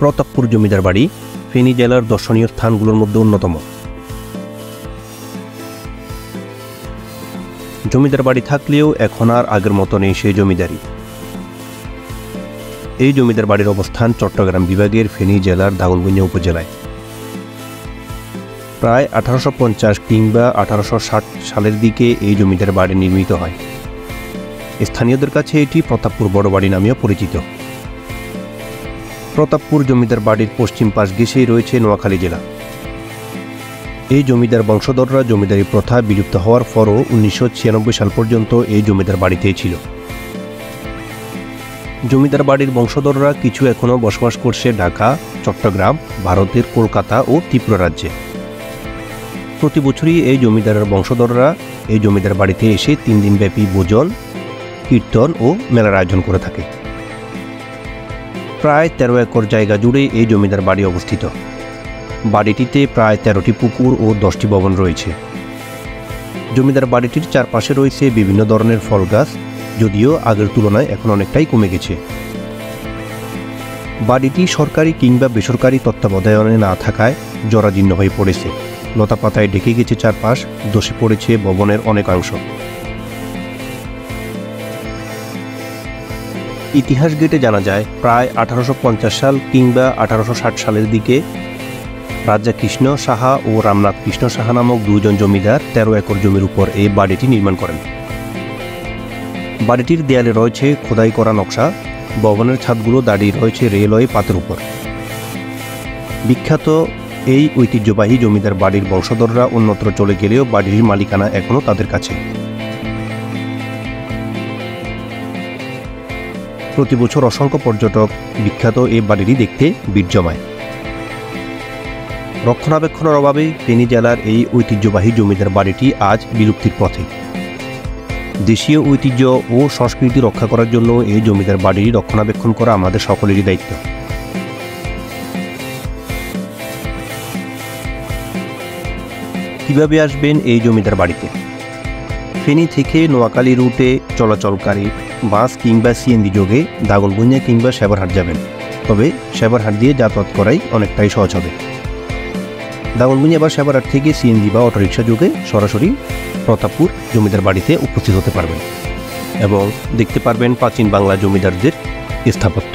প্রতাপপুর জমিদার বাড়ি ফেনী জেলার দর্শনীয় স্থানগুলোর মধ্যে অন্যতম। জমিদার বাড়ি থাকলেও এখন আর আগের মতো নেই সেই জমিদারি। এই জমিদার বাড়ির অবস্থান চট্টগ্রাম বিভাগের ফেনী জেলার দাগনভূঞা উপজেলায়। প্রায় 1850 কিংবা 1860 সালের দিকে এই জমিদার বাড়ি নির্মিত হয়। স্থানীয়দের কাছে এটি প্রতাপপুর বড় বাড়ি নামেও পরিচিত। প্রতাপপুর জমিদার বাড়ির পশ্চিম পাশ ঘেঁষেই রয়েছে নোয়াখালী জেলা। এই জমিদার বংশধররা জমিদারি প্রথা বিলুপ্ত হওয়ার পরও 1996 সাল পর্যন্ত এই জমিদার বাড়িতেই ছিল। জমিদার বাড়ির বংশধররা কিছু এখনও বসবাস করছে ঢাকা, চট্টগ্রাম, ভারতের কলকাতা ও ত্রিপুরা রাজ্যে। প্রতি বছরই এই জমিদারের বংশধররা এই জমিদার বাড়িতে এসে 3 দিনব্যাপী ভোজন, কীর্তন ও মেলার আয়োজন করে থাকে। প্রায় 13 একর জায়গা জুড়ে এই জমিদার বাড়ি অবস্থিত। বাড়িটিতে প্রায় 13টি পুকুর ও 10টি ভবন রয়েছে। জমিদার বাড়িটির চারপাশে রয়েছে বিভিন্ন ধরনের ফল গাছ, যদিও আগের তুলনায় এখন অনেকটাই কমে গেছে। বাড়িটি সরকারি কিংবা বেসরকারি তত্ত্বাবধানে না থাকায় জরাজীর্ণ হয়ে পড়েছে। লতাপাতায় ঢেকে গেছে চারপাশ, ধসে পড়েছে ভবনের অনেকাংশ। ইতিহাস ঘেঁটে জানা যায় প্রায় 1850 সাল কিংবা 1860 সালের দিকে রাজা কৃষ্ণ সাহা ও রামনাথ কৃষ্ণ সাহা নামক 2 জন জমিদার 13 একর জমির উপর এই বাড়িটি নির্মাণ করেন। বাড়িটির দেয়ালে রয়েছে খোদাই করা নকশা, ভবনের ছাদগুলো দাঁড়িয়ে রয়েছে রেলওয়ে পাতের উপর। বিখ্যাত এই ঐতিহ্যবাহী জমিদার বাড়ির বংশধররা অন্যত্র চলে গেলেও বাড়ির মালিকানা এখনও তাদের কাছে। প্রতি বছর অসংখ্য পর্যটক বিখ্যাত এই বাড়িটি দেখতে ভিড় জমায়। রক্ষণাবেক্ষণের অভাবে ফেনী জেলার এই ঐতিহ্যবাহী জমিদার বাড়িটি আজ বিলুপ্তির পথে। দেশীয় ঐতিহ্য ও সংস্কৃতি রক্ষা করার জন্য এই জমিদার বাড়িটি রক্ষণাবেক্ষণ করা আমাদের সকলেরই দায়িত্ব। কিভাবে আসবেন এই জমিদার বাড়িতে? ফেনী থেকে নোয়াখালী রুটে চলাচলকারী বাস কিংবা সিএনজি যোগে দাগনভূঞা কিংবা সেবারহাট যাবেন। তবে সেবারহাট দিয়ে যাতায়াত করাই অনেকটাই সহজ হবে। দাগনভূঞা বা সেবারহাট থেকে সিএনজি বা অটোরিকশা যোগে সরাসরি প্রতাপপুর জমিদার বাড়িতে উপস্থিত হতে পারবেন এবং দেখতে পারবেন প্রাচীন বাংলা জমিদারদের স্থাপত্য।